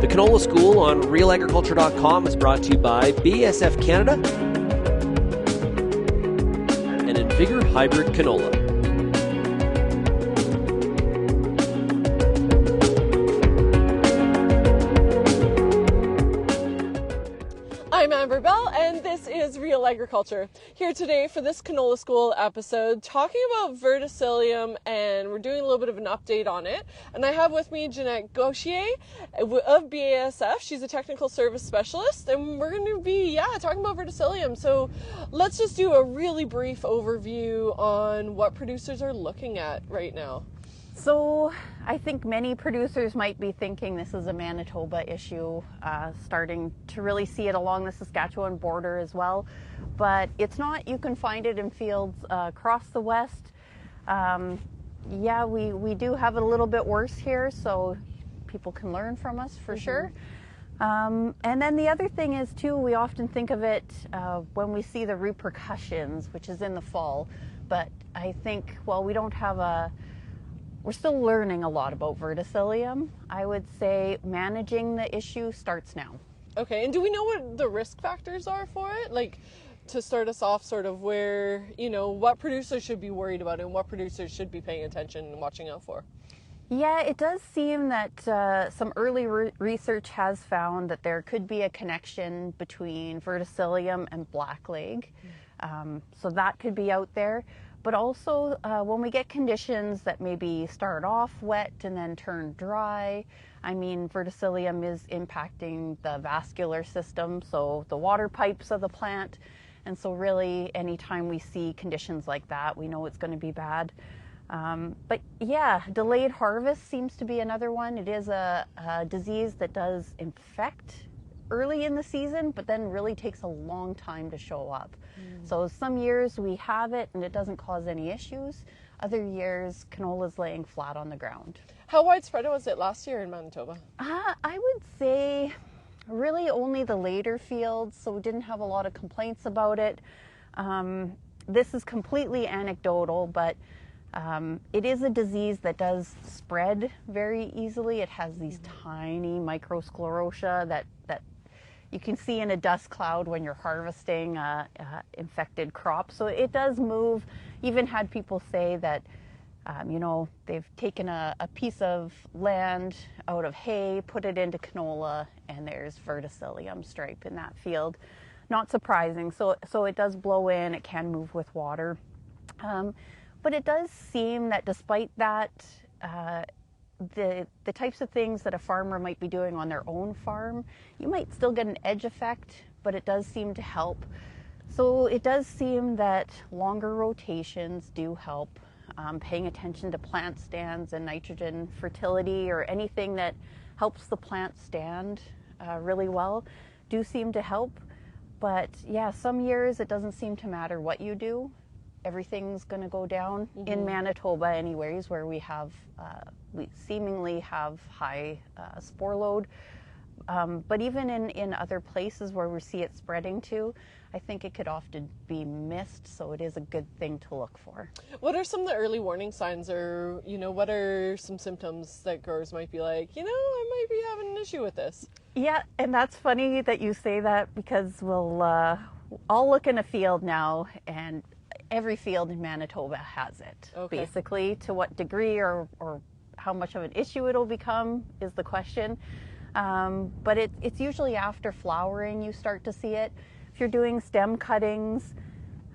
The Canola School on RealAgriculture.com is brought to you by BASF Canada and Invigor Hybrid Canola. I'm Amber Bell, and this is Real Agriculture. Here today for this Canola School episode, talking about Verticillium, and we're doing a little bit of an update on it. And I have with me Jeanette Gaultier of BASF. She's a technical service specialist, and we're going to be, talking about Verticillium. So let's just do a really brief overview on what producers are looking at right now. So I think many producers might be thinking this is a Manitoba issue, starting to really see it along the Saskatchewan border as well. But it's not. You can find it in fields across the west. We do have it a little bit worse here, so people can learn from us for sure. And then the other thing is too, we often think of it when we see the repercussions, which is in the fall. But I think, we're still learning a lot about Verticillium. I would say managing the issue starts now. Okay, and do we know what the risk factors are for it? Like, to start us off, sort of where, what producers should be worried about and what producers should be paying attention and watching out for? Yeah, it does seem that some early research has found that there could be a connection between Verticillium and blackleg. So that could be out there. But also when we get conditions that maybe start off wet and then turn dry, Verticillium is impacting the vascular system, so the water pipes of the plant. And so really anytime we see conditions like that, we know it's going to be bad. Delayed harvest seems to be another one. It is a disease that does infect early in the season, but then really takes a long time to show up. So some years we have it and it doesn't cause any issues. Other years, canola's laying flat on the ground. How widespread was it last year in Manitoba? I would say really only the later fields, so we didn't have a lot of complaints about it. This is completely anecdotal, but it is a disease that does spread very easily. It has these tiny microsclerotia that you can see in a dust cloud when you're harvesting infected crops. So it does move. Even had people say that, they've taken a piece of land out of hay, put it into canola, and there's Verticillium stripe in that field. Not surprising. So it does blow in. It can move with water. But it does seem that despite that, the types of things that a farmer might be doing on their own farm, you might still get an edge effect, but it does seem to help. So it does seem that longer rotations do help. Paying attention to plant stands and nitrogen fertility or anything that helps the plant stand really well do seem to help. But some years it doesn't seem to matter what you do. Everything's going to go down in Manitoba anyways, where we seemingly have high spore load. But even in other places where we see it spreading to, I think it could often be missed, so it is a good thing to look for. What are some of the early warning signs, or, what are some symptoms that growers might be like, I might be having an issue with this? Yeah, and that's funny that you say that, because we'll all look in a field now, and every field in Manitoba has it. Okay. Basically, to what degree or how much of an issue it'll become is the question. But it's usually after flowering you start to see it. If you're doing stem cuttings,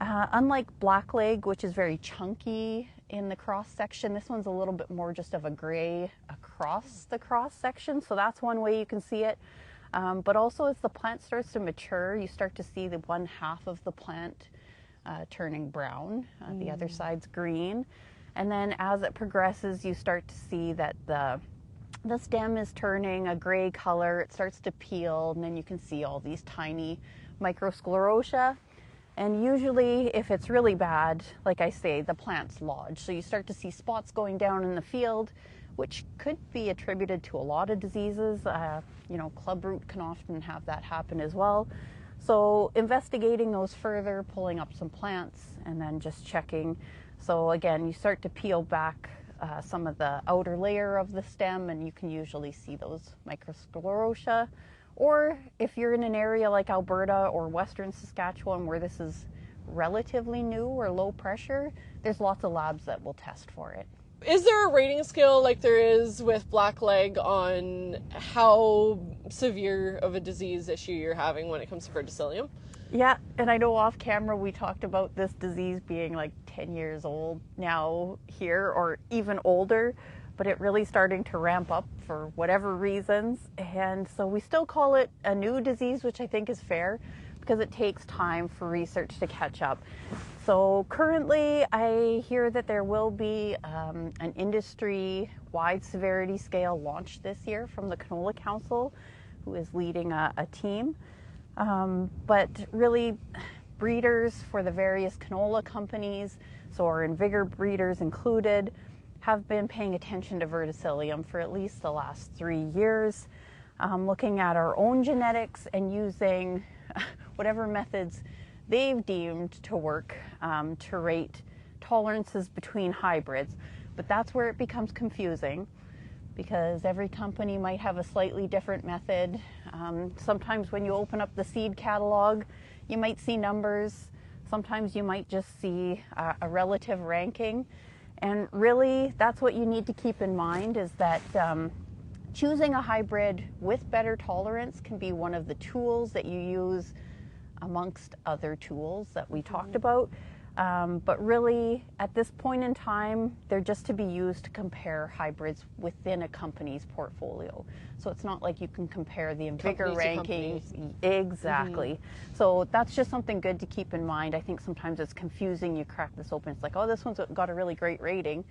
unlike blackleg, which is very chunky in the cross section, this one's a little bit more just of a gray across the cross section. So that's one way you can see it. But also as the plant starts to mature, you start to see the one half of the plant turning brown, the other side's green. And then as it progresses, you start to see that the stem is turning a gray color. It starts to peel, and then you can see all these tiny microsclerotia. And usually, if it's really bad, like I say, the plant's lodged. So you start to see spots going down in the field, which could be attributed to a lot of diseases. Clubroot can often have that happen as well. So investigating those further, pulling up some plants, and then just checking. So again, you start to peel back some of the outer layer of the stem, and you can usually see those microsclerotia. Or if you're in an area like Alberta or Western Saskatchewan where this is relatively new or low pressure, there's lots of labs that will test for it. Is there a rating scale like there is with blackleg on how severe of a disease issue you're having when it comes to verticillium? Yeah, and I know off camera we talked about this disease being like 10 years old now here, or even older, but it really starting to ramp up for whatever reasons. And so we still call it a new disease, which I think is fair because it takes time for research to catch up. So currently I hear that there will be an industry-wide severity scale launched this year from the Canola Council, who is leading a team. But really, breeders for the various canola companies, so our Invigor breeders included, have been paying attention to verticillium for at least the last 3 years, looking at our own genetics and using whatever methods they've deemed to work to rate tolerances between hybrids. But that's where it becomes confusing, because every company might have a slightly different method. Sometimes when you open up the seed catalog, you might see numbers. Sometimes you might just see a relative ranking. And really, that's what you need to keep in mind, is that choosing a hybrid with better tolerance can be one of the tools that you use amongst other tools that we talked about. But really, at this point in time, they're just to be used to compare hybrids within a company's portfolio. So it's not like you can compare the Invigor rankings. Exactly. So that's just something good to keep in mind. I think sometimes it's confusing. You crack this open, it's like, oh, this one's got a really great rating.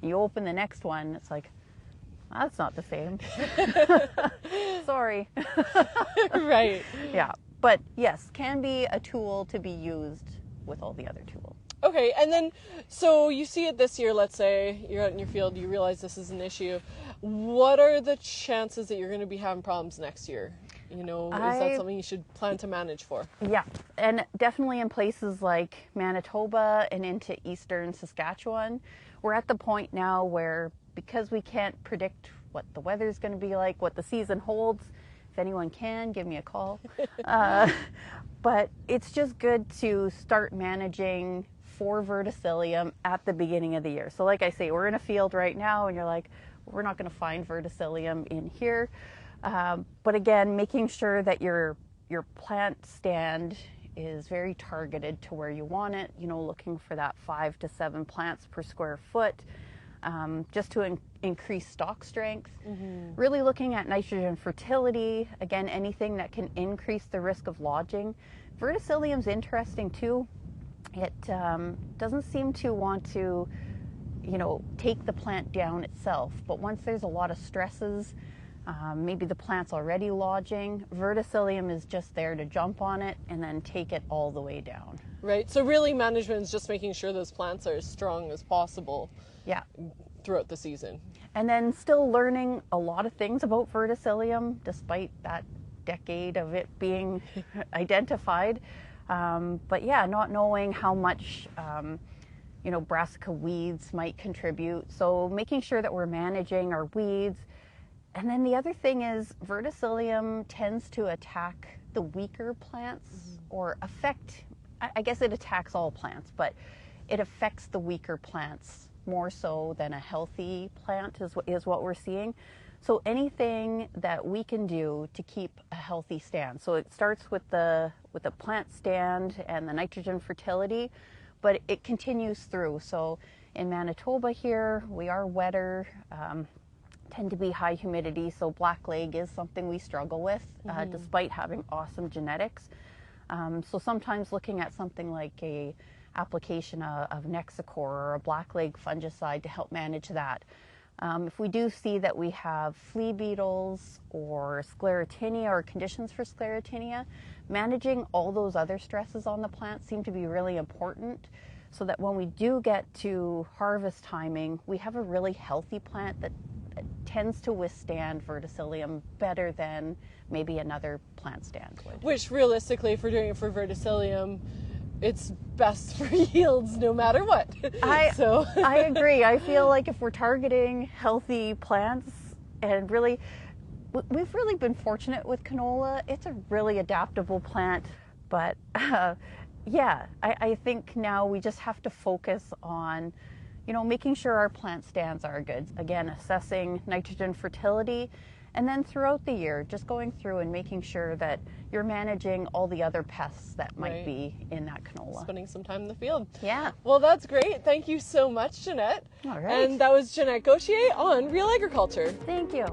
You open the next one, it's like, that's not the same. Sorry. Right. Yeah. But yes, can be a tool to be used with all the other tools. Okay, and then, so you see it this year, let's say, you're out in your field, you realize this is an issue. What are the chances that you're going to be having problems next year? You know, is that something you should plan to manage for? Yeah, and definitely in places like Manitoba and into eastern Saskatchewan, we're at the point now where, because we can't predict what the weather's going to be like, what the season holds, if anyone can, give me a call. But it's just good to start managing for verticillium at the beginning of the year. So like I say, we're in a field right now and you're like, we're not going to find verticillium in here. But again, making sure that your plant stand is very targeted to where you want it, you know, looking for that 5 to 7 plants per square foot. Just to increase stalk strength, really looking at nitrogen fertility, again, anything that can increase the risk of lodging. Verticillium's interesting too. It doesn't seem to want to, you know, take the plant down itself, but once there's a lot of stresses, maybe the plant's already lodging, verticillium is just there to jump on it and then take it all the way down. Right, so really management is just making sure those plants are as strong as possible. Yeah. Throughout the season. And then still learning a lot of things about verticillium, despite that decade of it being identified. But yeah, not knowing how much, you know, brassica weeds might contribute. So making sure that we're managing our weeds. And then the other thing is verticillium tends to attack the weaker plants, or affect, I guess it attacks all plants, but it affects the weaker plants more so than a healthy plant is what we're seeing. So anything that we can do to keep a healthy stand. So it starts with the plant stand and the nitrogen fertility, but it continues through. So in Manitoba here, we are wetter, tend to be high humidity, so blackleg is something we struggle with, despite having awesome genetics. So sometimes looking at something like a application of Nexicor or a blackleg fungicide to help manage that. If we do see that we have flea beetles or sclerotinia or conditions for sclerotinia, managing all those other stresses on the plant seem to be really important, so that when we do get to harvest timing, we have a really healthy plant that tends to withstand verticillium better than maybe another plant stand would. Which realistically, if we're doing it for verticillium, it's best for yields no matter what. I agree. I feel like if we're targeting healthy plants, and really, we've really been fortunate with canola. It's a really adaptable plant, but yeah, I think now we just have to focus on, making sure our plant stands are good. Again, assessing nitrogen fertility, and then throughout the year, just going through and making sure that you're managing all the other pests that might be in that canola. Spending some time in the field. Yeah. Well, that's great. Thank you so much, Jeanette. All right. And that was Jeanette Gaultier on Real Agriculture. Thank you.